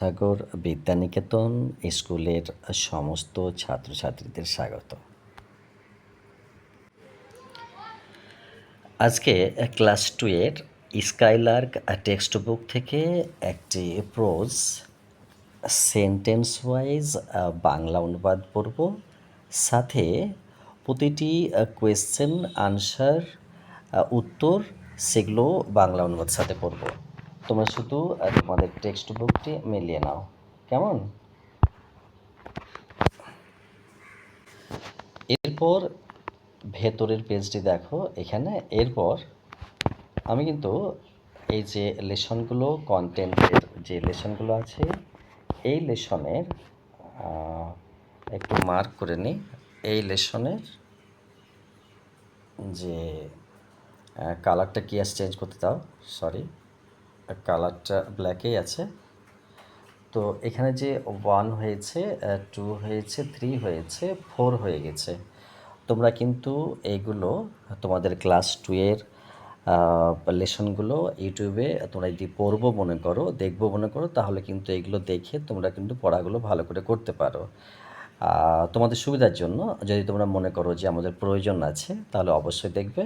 সাগর বিদ্যানিকেতন স্কুলের সমস্ত ছাত্রছাত্রীদের স্বাগত। আজকে ক্লাস 2 এর স্কাইলার্ক টেক্সট বুক থেকে একটি প্রোজ সেন্টেন্স ওয়াইজ বাংলা অনুবাদ পড়ব, সাথে প্রতিটি কোয়েশ্চেন আনসার উত্তর সেগুলো বাংলা অনুবাদ সাথে পড়ব। তোমরা শুধু তোমাদের টেক্সট বুকটি মিলিয়ে নাও, কেমন? এরপর ভেতরের পেজটি দেখো এখানে। এরপর আমি কিন্তু এই যে লেসনগুলো, কন্টেন্টের যে লেসনগুলো আছে, এই লেসনের একটু মার্ক করে নিই। এই লেসনের যে কালারটা কি আছে চেঞ্জ করতে দাও, সরি, কালারটা ব্ল্যাকেই আছে। তো এখানে যে 1 হয়েছে, 2 হয়েছে, 3 হয়েছে, 4 হয়ে গেছে। তোমরা কিন্তু এইগুলো তোমাদের ক্লাস 2 এর লেসনগুলো ইউটিউবে তোমরা যদি পড়বো মনে করো, দেখবো মনে করো, তাহলে কিন্তু এগুলো দেখে তোমরা কিন্তু পড়াগুলো ভালো করে করতে পারো। তোমাদের সুবিধার জন্য যদি তোমরা মনে করো যে আমাদের প্রয়োজন আছে, তাহলে অবশ্যই দেখবে,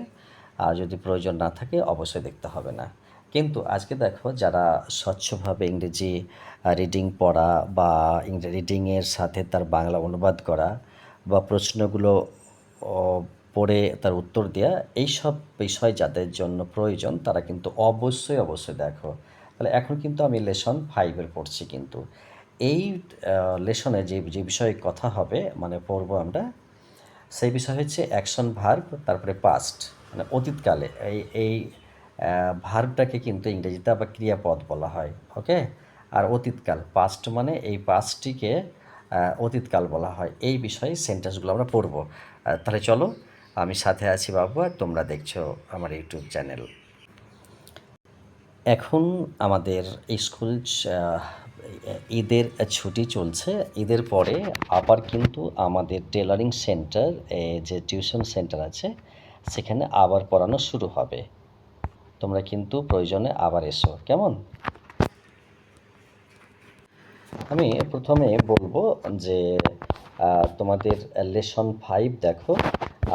আর যদি প্রয়োজন না থাকে অবশ্যই দেখতে হবে না। কিন্তু আজকে দেখো, যারা স্বচ্ছভাবে ইংরেজি রিডিং পড়া বা রিডিংয়ের সাথে তার বাংলা অনুবাদ করা বা প্রশ্নগুলো পড়ে তার উত্তর দেওয়া, এইসব বিষয় যাদের জন্য প্রয়োজন তারা কিন্তু অবশ্যই দেখো। তাহলে এখন কিন্তু আমি লেসন 5 পড়ছি। কিন্তু এই লেসনে যে বিষয়ে কথা হবে, মানে পড়বো আমরা, সেই বিষয় হচ্ছে অ্যাকশন ভার্ব, তারপরে পাস্ট, মানে অতীতকালে এই ভার্বটাকে কিন্তু ইংরেজিতে আবার ক্রিয়াপদ বলা হয়, ওকে। আর অতীতকাল, পাস্ট মানে এই পাস্টটিকে অতীতকাল বলা হয়। এই বিষয়ে সেন্টেন্সগুলো আমরা পড়ব। তাহলে চলো, আমি সাথে আছি বাবু, আর তোমরা দেখছো আমার ইউটিউব চ্যানেল। এখন আমাদের স্কুল ঈদের ছুটি চলছে। ঈদের পরে আবার কিন্তু আমাদের টেলারিং সেন্টার, যে টিউশন সেন্টার আছে, সেখানে আবার পড়ানো শুরু হবে। তোমরা কিন্তু প্রয়োজনে আবার এসো, কেমন? আমি প্রথমে বলবো যে তোমাদের লেসন 5 দেখো,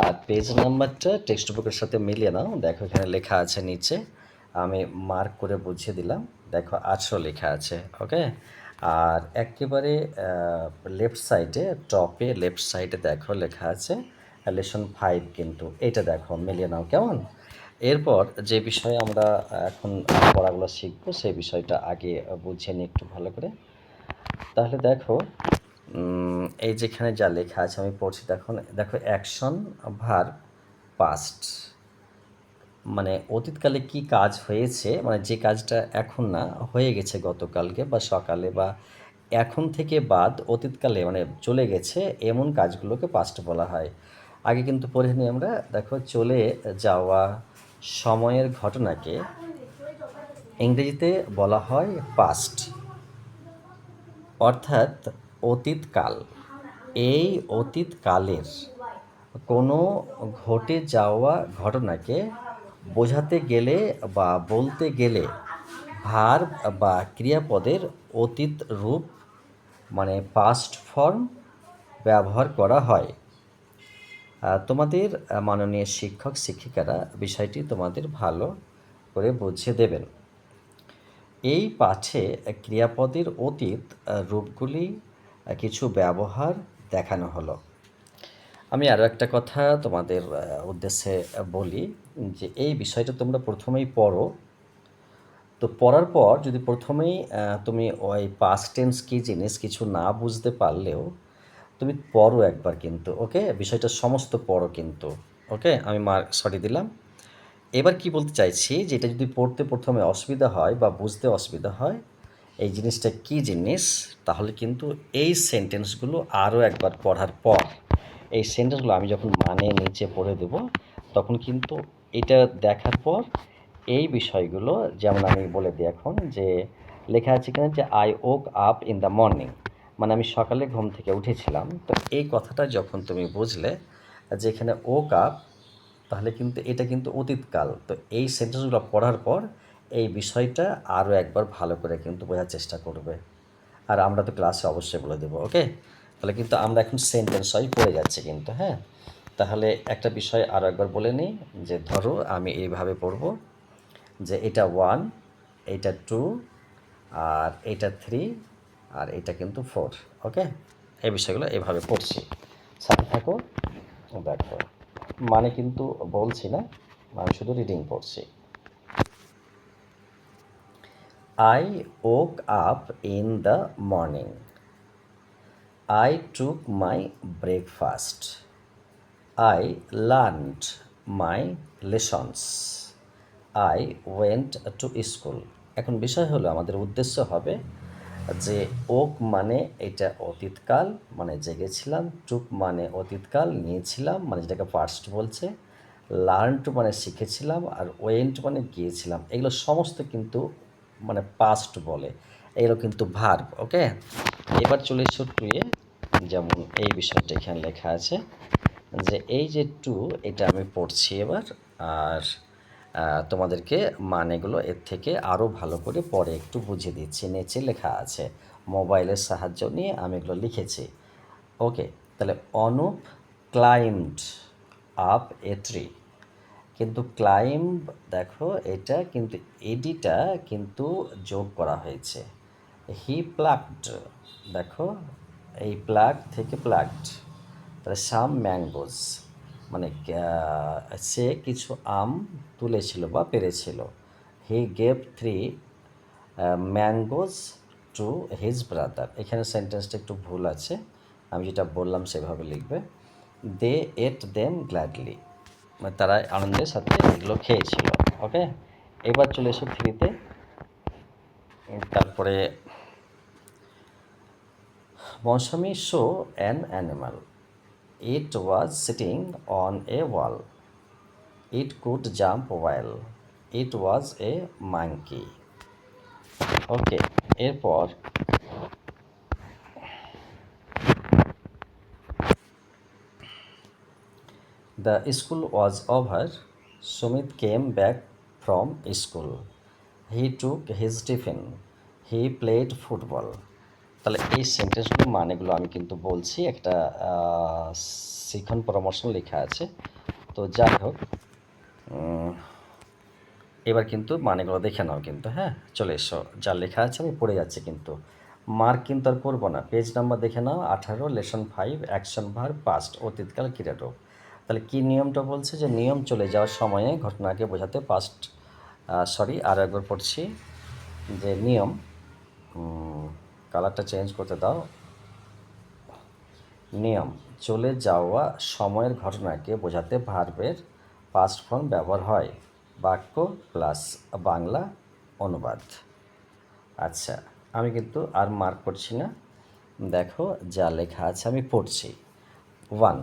আর পেজ নাম্বারটা টেক্সট বুকের সাথে মিলিয়ে নাও। দেখো এখানে লেখা আছে নিচে, আমি মার্ক করে বুঝিয়ে দিলাম। দেখো 800 লেখা আছে, ওকে। আর একেবারে লেফট সাইডে, টপে লেফট সাইডে দেখো লেখা আছে লেসন 5, কিন্তু এটা দেখো মিলিয়ে নাও, কেমন? এরপর যে বিষয়ে আমরা এখন পড়াগুলো শিখবো, সেই বিষয়টা আগে বুঝিয়ে নিই একটু ভালো করে। তাহলে দেখো, এই যেখানে যা লেখা আছে আমি পড়ছি, দেখো অ্যাকশন ভার্ব পাস্ট, মানে অতীতকালে কি কাজ হয়েছে, মানে যে কাজটা এখন না, হয়ে গেছে গতকালকে বা সকালে বা এখন থেকে বাদ, অতীতকালে মানে চলে গেছে, এমন কাজগুলোকে পাস্ট বলা হয়। আগে কিন্তু পড়ে নিই আমরা। দেখো, চলে যাওয়া সময়ের ঘটনাকে ইংরেজিতে বলা হয় পাস্ট, অর্থাৎ অতীতকাল। এই অতীতকালের কোনো ঘটে যাওয়া ঘটনাকে বোঝাতে গেলে বা বলতে গেলে ভার্ব বা ক্রিয়াপদের অতীত রূপ, মানে পাস্ট ফর্ম ব্যবহার করা হয়। তোমাদের মাননীয় শিক্ষক শিক্ষিকারা বিষয়টি তোমাদের ভালো করে বুঝিয়ে দেবেন। এই পাঠে ক্রিয়াপদের অতীত রূপগুলি কিছু ব্যবহার দেখানো হলো। আমি আরও একটা কথা তোমাদের উদ্দেশ্যে বলি, যে এই বিষয়টা তোমরা প্রথমেই পড়ো। তো পড়ার পর যদি প্রথমেই তুমি ওই পাস্ট টেন্স কী জিনিস কিছু না বুঝতে পারলেও তুমি পড়ো একবার, কিন্তু ওকে, বিষয়টা সমস্ত পড়ো কিন্তু, ওকে। আমি সরি দিলাম। এবার কি বলতে চাইছি, যে এটা যদি পড়তে প্রথমে অসুবিধা হয় বা বুঝতে অসুবিধা হয় এই জিনিসটা কী জিনিস, তাহলে কিন্তু এই সেন্টেন্সগুলো আরও একবার পড়ার পর, এই সেন্টেন্সগুলো আমি যখন মানে নিচে পড়ে দেব, তখন কিন্তু এটা দেখার পর এই বিষয়গুলো, যেমন আমি বলে দিই এখন, যে লেখা আছে এখানে যে I woke up in the morning, মানে আমি সকালে ঘুম থেকে উঠেছিলাম। তো এই কথাটা যখন তুমি বুঝলে যে এখানে ওক আপ, তাহলে কিন্তু এটা কিন্তু অতীতকাল। তো এই সেন্টেন্সগুলো পড়ার পর এই বিষয়টা আরও একবার ভালো করে কিন্তু বোঝার চেষ্টা করবে। আর আমরা তো ক্লাসে অবশ্যই বলে দেবো, ওকে? তাহলে কিন্তু আমরা এখন সেন্টেন্স হয় পড়ে যাচ্ছি কিন্তু, হ্যাঁ? তাহলে একটা বিষয় আরও একবার বলে নিই, যে ধরো আমি এইভাবে পড়ব যে এটা 1, এটা 2, আর এটা 3, আর এটা কিন্তু 4, ওকে? এই বিষয়গুলো এভাবে পড়ছি, সাথে থাকো। দেখো, মানে কিন্তু বলছি না, আমি শুধু রিডিং পড়ছি। I woke up in the morning. I took my breakfast. I learned my lessons. I went to school. এখন বিষয় হলো, আমাদের উদ্দেশ্য হবে যে ওক মানে এটা অতীতকাল, মানে জেগেছিলাম। টুক মানে অতীতকাল, নিয়েছিলাম, মানে যেটাকে পাস্ট বলছে। লার্নড মানে শিখেছিলাম, আর ওয়েন্ট মানে গিয়েছিলাম। এগুলো সমস্ত কিন্তু মানে পাস্ট বলে, এগুলো কিন্তু ভার্ব, ওকে? এবার চলে এসো টুয়ে, যেমন এই বিষয়টা এখানে লেখা আছে যে এই যে টু, এটা আমি পড়ছি এবার, আর তোমাদেরকে মানেগুলো এর থেকে আরও ভালো করে পরে একটু বুঝিয়ে দিচ্ছি। নিচে লেখা আছে, মোবাইলের সাহায্য নিয়ে আমি এগুলো লিখেছি, ওকে? তাহলে Anup climbed up a tree, কিন্তু ক্লাইম্ব, দেখো এটা কিন্তু এডিটা কিন্তু যোগ করা হয়েছে। হি প্লাকড, দেখো এই প্লাক থেকে প্লাকড, তাহলে সাম ম্যাঙ্গোজ, মানে সে কিছু আম তুলেছিল বা পেরেছিল। হি gave 3 mangoes to his brother, এখানে সেন্টেন্সটা একটু ভুল আছে, আমি যেটা বললাম সেভাবে লিখবে। দে এট দেম গ্ল্যাডলি, মানে তারা আনন্দের সাথে এগুলো খেয়েছিল, ওকে? এবার চলে এসো থ্রিতে। তারপরে Mousumi show an animal, it was sitting on a wall, it could jump well, it was a monkey, okay? এরপর the school was over, Sumit came back from school, he took his tiffin, he played football. তাহলে এই সেন্টেন্সগুলো মানেগুলো আমি কিন্তু বলছি, একটা শিখন পরামর্শ লেখা আছে। তো যাই হোক, এবার কিন্তু মানেগুলো দেখে নাও কিন্তু, হ্যাঁ? চলে এসো, যা লেখা আছে আমি পড়ে যাচ্ছি কিন্তু, মার্ক কিন্তু আর করবো না। পেজ নাম্বার দেখে নাও, 18, লেসন 5, অ্যাকশন ভার্ব পাস্ট, অতীতকাল ক্রিয়ারূপ। তাহলে কি নিয়মটা বলছে, যে নিয়ম চলে যাওয়ার সময়ে ঘটনাকে বোঝাতে পাস্ট, সরি আরও একবার পড়ছি, যে নিয়ম, কালারটা চেঞ্জ করতে দাও। নিয়ম, চলে যাওয়া সময়ের ঘটনাকে বোঝাতে ভার্বের পাস্ট ফর্ম ব্যবহার হয়। বাক্য প্লাস বাংলা অনুবাদ। আচ্ছা, আমি কিন্তু আর মার্ক করছি না, দেখো যা লেখা আছে আমি পড়ছি। 1,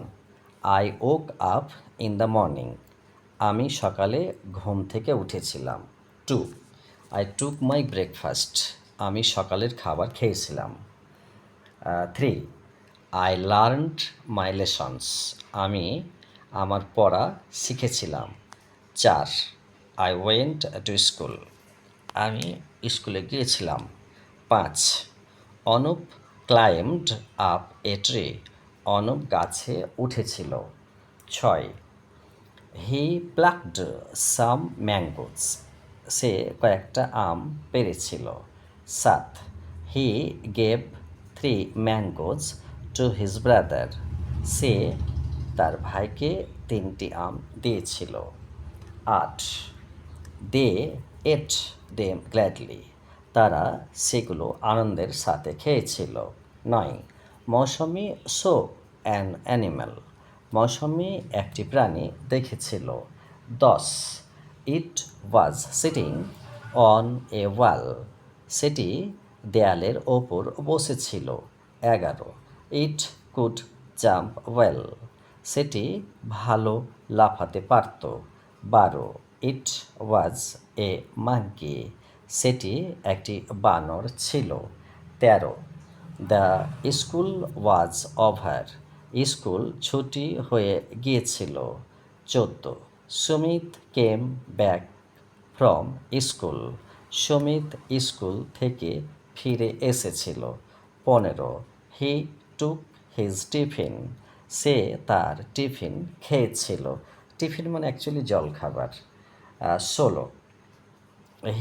I woke up in the morning, আমি সকালে ঘুম থেকে উঠেছিলাম। 2, আই টুক মাই ব্রেকফাস্ট, আমি সকালের খাবার খেয়েছিলাম। 3, আই লার্নড মাই লেসন্স, আমি আমার পড়া শিখেছিলাম। 4, আই ওয়েন্ট টু স্কুল, আমি স্কুলে গিয়েছিলাম। 5, Anup climbed up a tree, Anup গাছে উঠেছিল। 6, হি প্লাকড সাম ম্যাঙ্গোস, সে কয়েকটা আম পেরেছিল। 7, he gave 3 mangoes to his brother, সে তার ভাইকে 3টি আম দিয়েছিল। 8, দে এট দেম গ্ল্যাডলি, তারা সেগুলো আনন্দের সাথে খেয়েছিল। 9, মৌসুমি শো অ্যান অ্যানিম্যাল, মৌসুমি একটি প্রাণী দেখেছিল। 10, ইট ওয়াজ সিটিং অন এ ওয়াল, সেটি দেয়ালের ওপর বসেছিল। 11, ইট কুড জাম্প ওয়েল, সেটি ভালো লাফাতে পারত। 12, ইট ওয়াজ এ মাঙ্কি, সেটি একটি বানর ছিল। 13, the school was over, school ছুটি হয়ে গিয়েছিল। 14, Sumit came back from school, Sumit school থেকে ফিরে এসেছিল। 15 হি টুক হিজ টিফিন, সে তার টিফিন খেয়েছিল। টিফিন মানে অ্যাকচুয়ালি জলখাবার। 16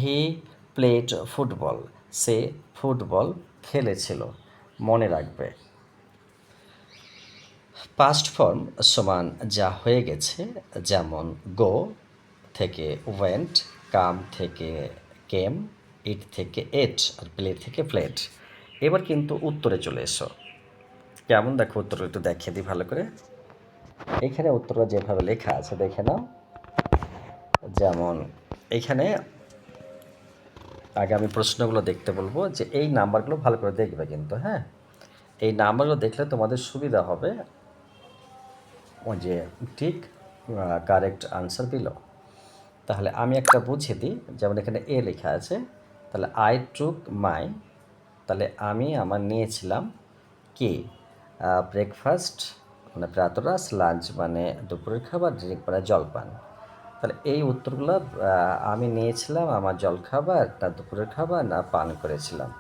হি প্লেড ফুটবল, সে ফুটবল খেলেছিল। মনে রাখবে পাস্ট ফর্ম সমান যা হয়ে গেছে, যেমন গো থেকে ওয়েন্ট, কাম থেকে কেম, ইট থেকে এট, আর প্লে থেকে প্লেড। এবার কিন্তু উত্তরে চলে এসো। কেমন দেখো উত্তরটা একটু দেখিয়ে দিই ভালো করে। এখানে উত্তরটা যেভাবে লেখা আছে দেখে নাও। যেমন এখানে আগে আমি প্রশ্নগুলো দেখতে বলবো, যে এই নাম্বারগুলো ভালো করে দেখবে কিন্তু, হ্যাঁ, এই নাম্বারগুলো দেখলে তোমাদের সুবিধা হবে ওই যে ঠিক কারেক্ট আনসার দিল। তাহলে আমি একটা বুঝিয়ে দিই, যেমন এখানে এ লেখা আছে, তাহলে আই টুক মাই, তাহলে আমি আমার নিয়েছিলাম কি ব্রেকফাস্ট মানে প্রাতরাশ, লাঞ্চ মানে দুপুরের খাবার, ড্রিঙ্ক মানে জলপান। তাহলে এই উত্তরগুলো আমি নিয়েছিলাম আমার জলখাবার, না দুপুরের খাবার, না পান করেছিলাম,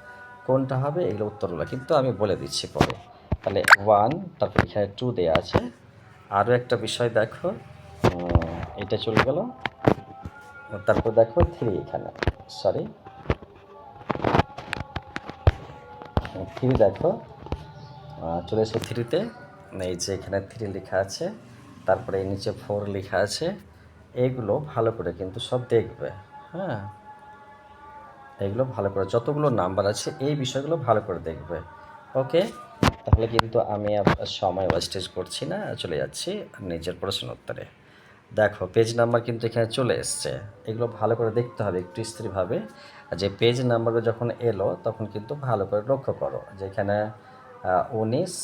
কোনটা হবে, এগুলো উত্তরগুলো কিন্তু আমি বলে দিচ্ছি পরে। তাহলে 1, তারপর এখানে 2 দেওয়া আছে। আরও একটা বিষয় দেখো, এটা চলে গেল। তারপর দেখো 3, এখানে সরি 3 দেখো, চলে এসো 3-তে। এই যে এখানে 3 লেখা আছে, তারপরে এই নিচে 4 লেখা আছে। এগুলো ভালো করে কিন্তু সব দেখবে, হ্যাঁ, এগুলো ভালো করে, যতগুলো নাম্বার আছে এই বিষয়গুলো ভালো করে দেখবে। ওকে, তাহলে কিন্তু আমি আর সময় ওয়েস্টেজ করছি না, চলে যাচ্ছি নিজের প্রশ্ন উত্তরে। দেখো পেজ নাম্বার কিন্তু এখানে চলে এসছে, এগুলো ভালো করে দেখতে হবে একটু স্থিরভাবে। যে পেজ নাম্বারগুলো যখন এলো তখন কিন্তু ভালো করে লক্ষ্য করো, যেখানে 19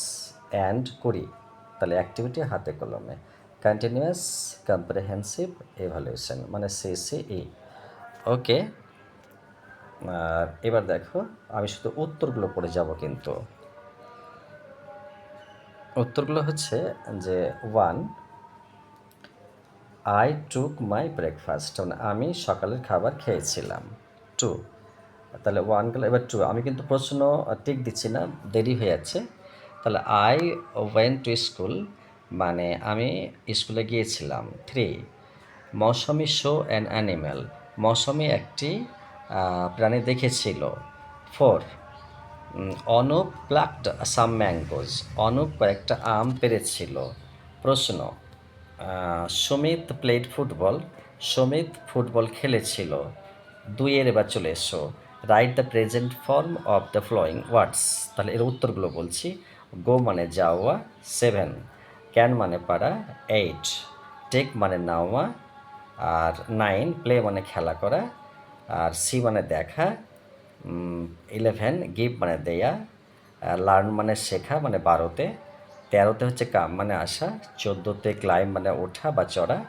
অ্যান্ড 20, তাহলে অ্যাক্টিভিটি হাতে কলমে, কন্টিনিউয়াস কম্প্রিহেনসিভ এভালুয়েশন মানে সিসিই। ওকে, আর এবার দেখো আমি শুধু উত্তরগুলো পড়ে যাব কিন্তু। উত্তরগুলো হচ্ছে যে 1, আই টুক মাই ব্রেকফাস্ট, মানে আমি সকালের খাবার খেয়েছিলাম। 2, তাহলে 1 গেল, এবার 2 আমি কিন্তু প্রশ্ন টিক দিচ্ছি না, দেরি হয়ে যাচ্ছে। তাহলে আই ওয়েন্ট টু স্কুল, মানে আমি স্কুলে গিয়েছিলাম। 3, মৌসুমি শো অ্যান অ্যানিম্যাল, মৌসুমি একটি প্রাণী দেখেছিল। 4, অনুপ প্লাকড সাম ম্যাঙ্গোজ, অনুপ কয়েকটা আম পেরেছিল। প্রশ্ন, Sumit played football, Sumit football খেলেছিল। 2 এর এবার চলে এসো, write the present form of the following words, তাহলে এর উত্তরগুলো বলছি। গো মানে যাওয়া, 7, ক্যান মানে পারা, 8, টেক মানে নেওয়া, আর 9, প্লে মানে খেলা করা, আর সি মানে দেখা, 11, গিভ মানে দেয়া, লার্ন মানে শেখা মানে 12তে, 13তে হচ্ছে কাম মানে আসা, 14তে ক্লাইম মানে ওঠা বা চড়া।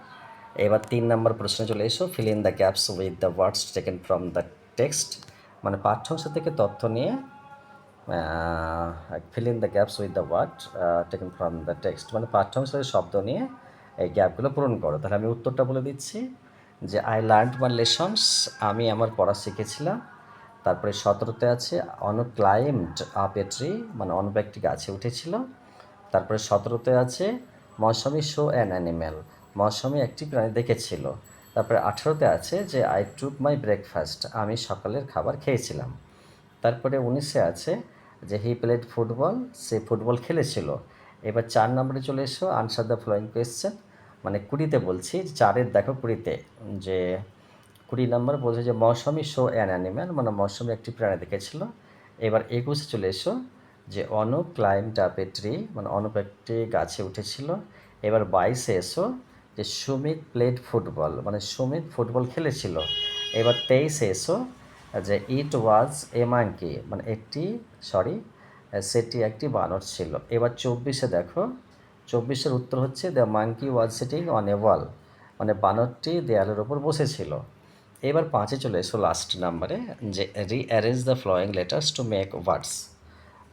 এবার 3 নম্বর প্রশ্নে চলে এসো, fill in the gaps with the words taken from the text, মানে পাঠ্যাংশ থেকে তথ্য নিয়ে fill in the gaps with the word taken from the text, মানে পাঠ্যাংশের শব্দ নিয়ে এই গ্যাপগুলো পূরণ করো। তাহলে আমি উত্তরটা বলে দিচ্ছি, যে আই লার্নড মাই লেসনস, আমি আমার পড়া শিখেছিলাম। তারপরে 17তে আছে Anup climbed up a tree, মানে অনুপ একটি গাছে উঠেছিল। তারপরে 17তে আছে মৌসুমি শো অ্যান অ্যানিম্যাল, মৌসুমি একটি প্রাণী দেখেছিল। তারপরে 18তে আছে যে আই টুক মাই ব্রেকফাস্ট, আমি সকালের খাবার খেয়েছিলাম। তারপরে 19-এ আছে যে হি প্লেড ফুটবল, সে ফুটবল খেলেছিল। এবার 4 নম্বরে চলে এসো, আনসার দ্য ফলোয়িং কোয়েশ্চেন, মানে 20-তে বলছি, 4-এর দেখো 20-তে, যে 20 নম্বর বলছে যে মৌসুমি শো অ্যান অ্যানিম্যাল, মানে মৌসুমি একটি প্রাণী দেখেছিল। এবার 21-এ চলে এসো, যে Anup climbed up a tree, মানে অনুপ একটি গাছে উঠেছিল। এবার 22-এ এসো, যে সুমিত প্লেড ফুটবল, মানে সুমিত ফুটবল খেলেছিল। এবার 23-এ এসো, যে ইট ওয়াজ এ মাঙ্কি, মানে সেটি একটি বানর ছিল। এবার 24-এ দেখো, 24-এর উত্তর হচ্ছে the monkey was sitting on a wall, মানে বানরটি দেয়ালের ওপর বসেছিল। এবার 5-এ চলে এসো লাস্ট নাম্বারে, যে rearrange the following letters to make words,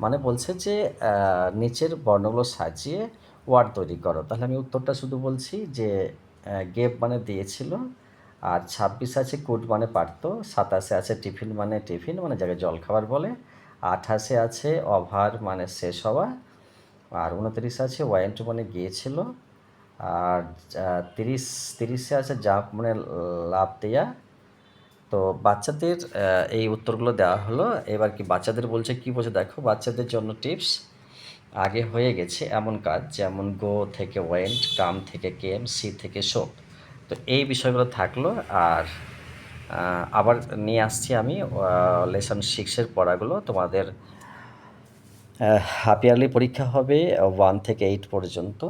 মানে বলছে যে নিচের বর্ণগুলো সাজিয়ে ওয়ার্ড তৈরি করো। তাহলে আমি উত্তরটা শুধু বলছি, যে গেভ মানে দিয়েছিল, আর 26 আছে কুড মানে পারতো, 27 আছে টিফিন মানে যাকে জলখাবার বলে, 28-এ আছে ওভার মানে শেষ হওয়া, আর 29 আছে ওয়েন্ট মানে গিয়েছিল, আর 30-এ আছে জাম্প মানে লাফ দেয়া। তো বাচ্চাদের এই উত্তরগুলো দেওয়া হলো। এবার কি বাচ্চাদের বলছে, কি বলছে দেখো, বাচ্চাদের জন্য টিপস। আগে হয়ে গেছে এমন কাজ যেমন গো থেকে ওয়েন্ট, কাম থেকে কেম, সি থেকে সোপ। তো এই বিষয়গুলো থাকলো। আর আবার নিয়ে আসছি আমি লেসন 6-এর পড়াগুলো। তোমাদের হাফ ইয়ারলি পরীক্ষা হবে 1 থেকে 8 পর্যন্ত।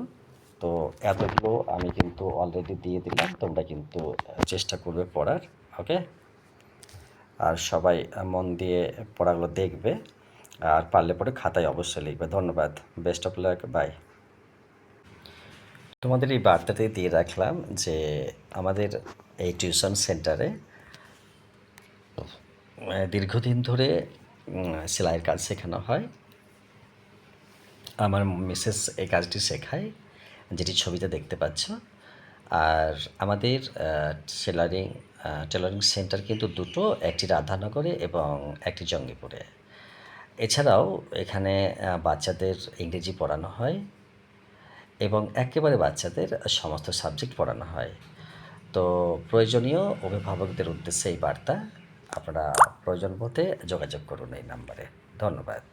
তো এতগুলো আমি কিন্তু অলরেডি দিয়ে দিলাম, তোমরা কিন্তু চেষ্টা করবে পড়ার। ওকে, আর সবাই মন দিয়ে পড়াগুলো দেখবে, আর পারলে পরে খাতায় অবশ্যই লিখবে। ধন্যবাদ, বেস্ট অফ লাক, বাই। তোমাদের এই বার্তাতে দিয়ে রাখলাম যে আমাদের এই টিউশন সেন্টারে দীর্ঘদিন ধরে সেলাইয়ের কাজ শেখানো হয়। আমার মিসেস এই কাজটি শেখায়, যেটি ছবিতে দেখতে পাচ্ছ। আর আমাদের টেলারিং সেন্টার কিন্তু দুটো, একটি রাধানগরে এবং একটি জঙ্গিপুরে। এছাড়াও এখানে বাচ্চাদের ইংরেজি পড়ানো হয় এবং একেবারে বাচ্চাদের সমস্ত সাবজেক্ট পড়ানো হয়। তো প্রয়োজনীয় অভিভাবকদের উদ্দেশ্যে এই বার্তা। আপনারা প্রয়োজন বোধে যোগাযোগ করুন এই নাম্বারে। ধন্যবাদ।